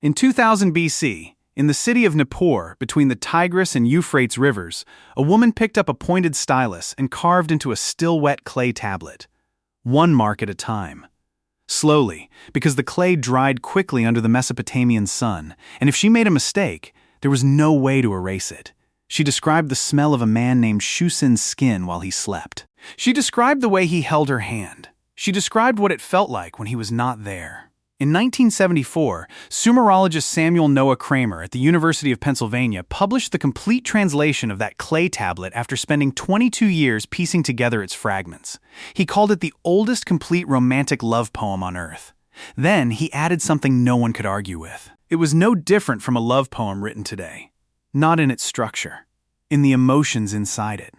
In 2000 BC, in the city of Nippur, between the Tigris and Euphrates rivers, a woman picked up a pointed stylus and carved into a still wet clay tablet, one mark at a time. Slowly, because the clay dried quickly under the Mesopotamian sun, and if she made a mistake, there was no way to erase it. She described the smell of a man named Shusin's skin while he slept. She described the way he held her hand. She described what it felt like when he was not there. In 1974, Sumerologist Samuel Noah Kramer at the University of Pennsylvania published the complete translation of that clay tablet after spending 22 years piecing together its fragments. He called it the oldest complete romantic love poem on Earth. Then he added something no one could argue with. It was no different from a love poem written today. Not in its structure, in the emotions inside it.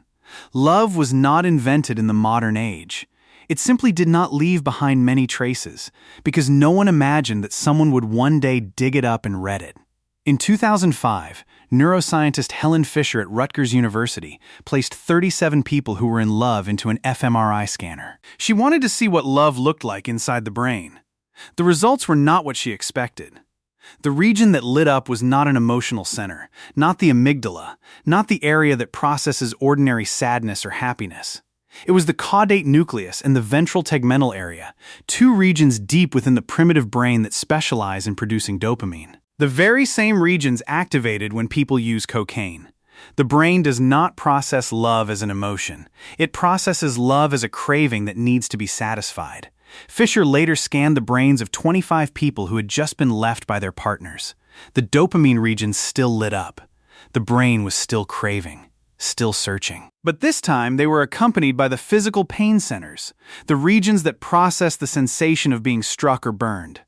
Love was not invented in the modern age. It simply did not leave behind many traces, because no one imagined that someone would one day dig it up and read it. In 2005, neuroscientist Helen Fisher at Rutgers University placed 37 people who were in love into an fMRI scanner. She wanted to see what love looked like inside the brain. The results were not what she expected. The region that lit up was not an emotional center, not the amygdala, not the area that processes ordinary sadness or happiness. It was the caudate nucleus and the ventral tegmental area, two regions deep within the primitive brain that specialize in producing dopamine. The very same regions activated when people use cocaine. The brain does not process love as an emotion. It processes love as a craving that needs to be satisfied. Fisher later scanned the brains of 25 people who had just been left by their partners. The dopamine regions still lit up. The brain was still craving, still searching. But this time they were accompanied by the physical pain centers, the regions that process the sensation of being struck or burned.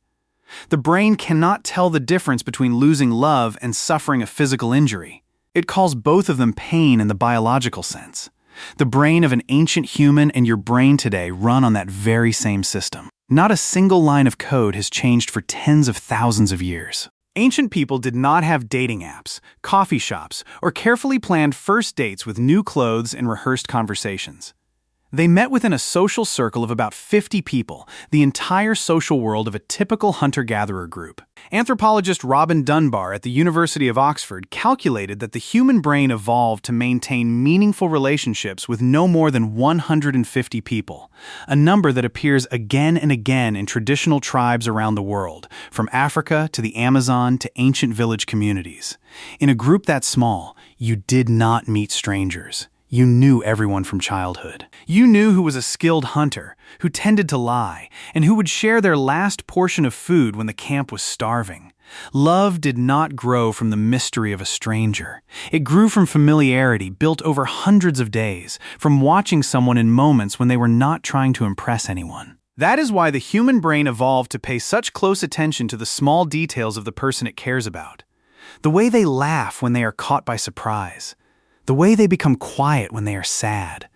The brain cannot tell the difference between losing love and suffering a physical injury. It calls both of them pain in the biological sense. The brain of an ancient human and your brain today run on that very same system. Not a single line of code has changed for tens of thousands of years. Ancient people did not have dating apps, coffee shops, or carefully planned first dates with new clothes and rehearsed conversations. They met within a social circle of about 50 people, the entire social world of a typical hunter-gatherer group. Anthropologist Robin Dunbar at the University of Oxford calculated that the human brain evolved to maintain meaningful relationships with no more than 150 people, a number that appears again and again in traditional tribes around the world, from Africa to the Amazon to ancient village communities. In a group that small, you did not meet strangers. You knew everyone from childhood. You knew who was a skilled hunter, who tended to lie, and who would share their last portion of food when the camp was starving. Love did not grow from the mystery of a stranger. It grew from familiarity built over hundreds of days, from watching someone in moments when they were not trying to impress anyone. That is why the human brain evolved to pay such close attention to the small details of the person it cares about. The way they laugh when they are caught by surprise. The way they become quiet when they are sad.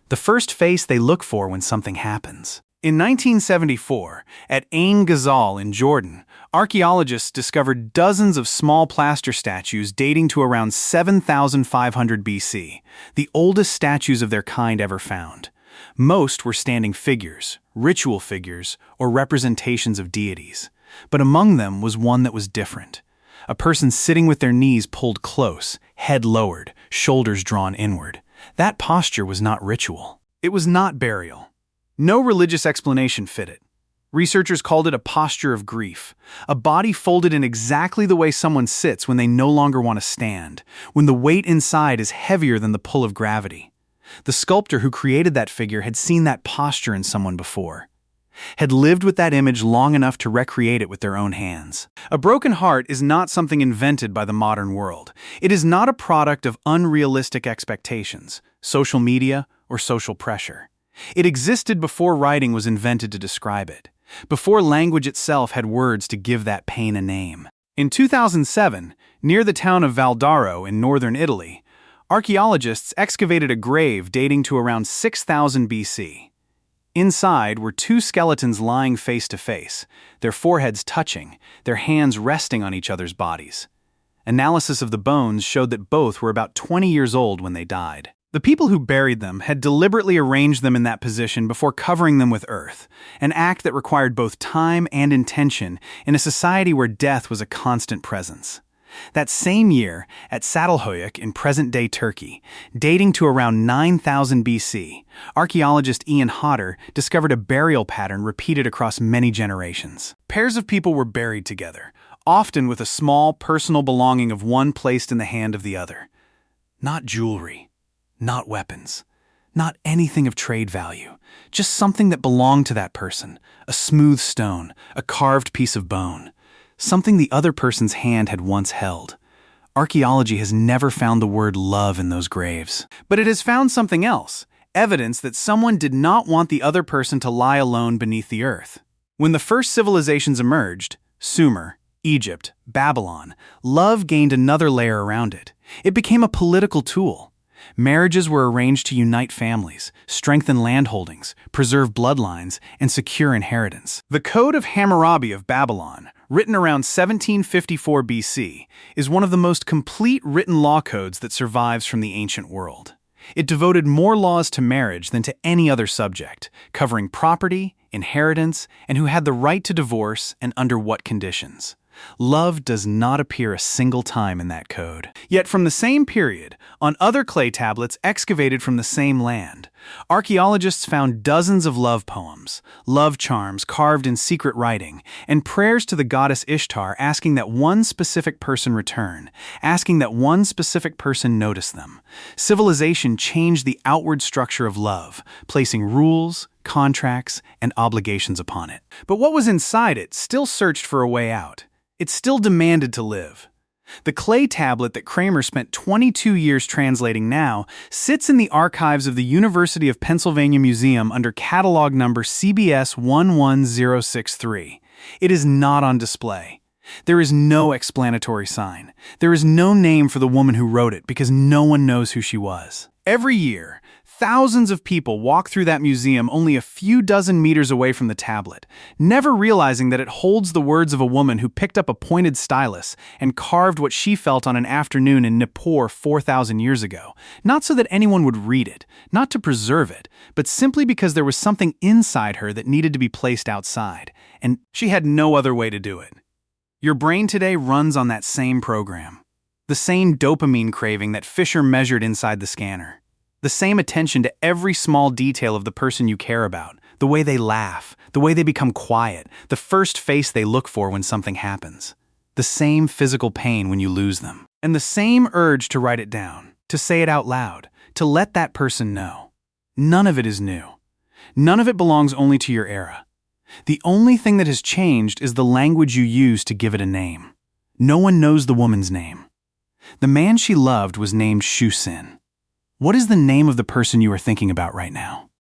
The first face they look for when something happens. In 1974, at Ain Ghazal in Jordan, archaeologists discovered dozens of small plaster statues dating to around 7,500 BC, the oldest statues of their kind ever found. Most were standing figures, ritual figures, or representations of deities. But among them was one that was different. A person sitting with their knees pulled close, head lowered, shoulders drawn inward. That posture was not ritual. It was not burial. No religious explanation fit it. Researchers called it a posture of grief, a body folded in exactly the way someone sits when they no longer want to stand, when the weight inside is heavier than the pull of gravity. The sculptor who created that figure had seen that posture in someone before, had lived with that image long enough to recreate it with their own hands. A broken heart is not something invented by the modern world. It is not a product of unrealistic expectations, social media, or social pressure. It existed before writing was invented to describe it, before language itself had words to give that pain a name. In 2007, near the town of Valdaro in northern Italy, archaeologists excavated a grave dating to around 6000 BC. Inside were two skeletons lying face to face, their foreheads touching, their hands resting on each other's bodies. Analysis of the bones showed that both were about 20 years old when they died. The people who buried them had deliberately arranged them in that position before covering them with earth, an act that required both time and intention in a society where death was a constant presence. That same year, at Çatalhöyük in present-day Turkey, dating to around 9000 BC, archaeologist Ian Hodder discovered a burial pattern repeated across many generations. Pairs of people were buried together, often with a small personal belonging of one placed in the hand of the other. Not jewelry, not weapons, not anything of trade value, just something that belonged to that person, a smooth stone, a carved piece of bone. Something the other person's hand had once held. Archaeology has never found the word love in those graves. But it has found something else, evidence that someone did not want the other person to lie alone beneath the earth. When the first civilizations emerged, Sumer, Egypt, Babylon, love gained another layer around it. It became a political tool. Marriages were arranged to unite families, strengthen landholdings, preserve bloodlines, and secure inheritance. The Code of Hammurabi of Babylon, written around 1754 BC, is one of the most complete written law codes that survives from the ancient world. It devoted more laws to marriage than to any other subject, covering property, inheritance, and who had the right to divorce and under what conditions. Love does not appear a single time in that code. Yet from the same period, on other clay tablets excavated from the same land, archaeologists found dozens of love poems, love charms carved in secret writing, and prayers to the goddess Ishtar asking that one specific person return, asking that one specific person notice them. Civilization changed the outward structure of love, placing rules, contracts, and obligations upon it. But what was inside it still searched for a way out. It still demanded to live. The clay tablet that Kramer spent 22 years translating now sits in the archives of the University of Pennsylvania Museum under catalog number CBS 11063. It is not on display. There is no explanatory sign. There is no name for the woman who wrote it because no one knows who she was. Every year, thousands of people walk through that museum only a few dozen meters away from the tablet, never realizing that it holds the words of a woman who picked up a pointed stylus and carved what she felt on an afternoon in Nippur 4,000 years ago, not so that anyone would read it, not to preserve it, but simply because there was something inside her that needed to be placed outside, and she had no other way to do it. Your brain today runs on that same program. The same dopamine craving that Fisher measured inside the scanner. The same attention to every small detail of the person you care about, the way they laugh, the way they become quiet, the first face they look for when something happens. The same physical pain when you lose them. And the same urge to write it down, to say it out loud, to let that person know. None of it is new. None of it belongs only to your era. The only thing that has changed is the language you use to give it a name. No one knows the woman's name. The man she loved was named Shu Sin. What is the name of the person you are thinking about right now?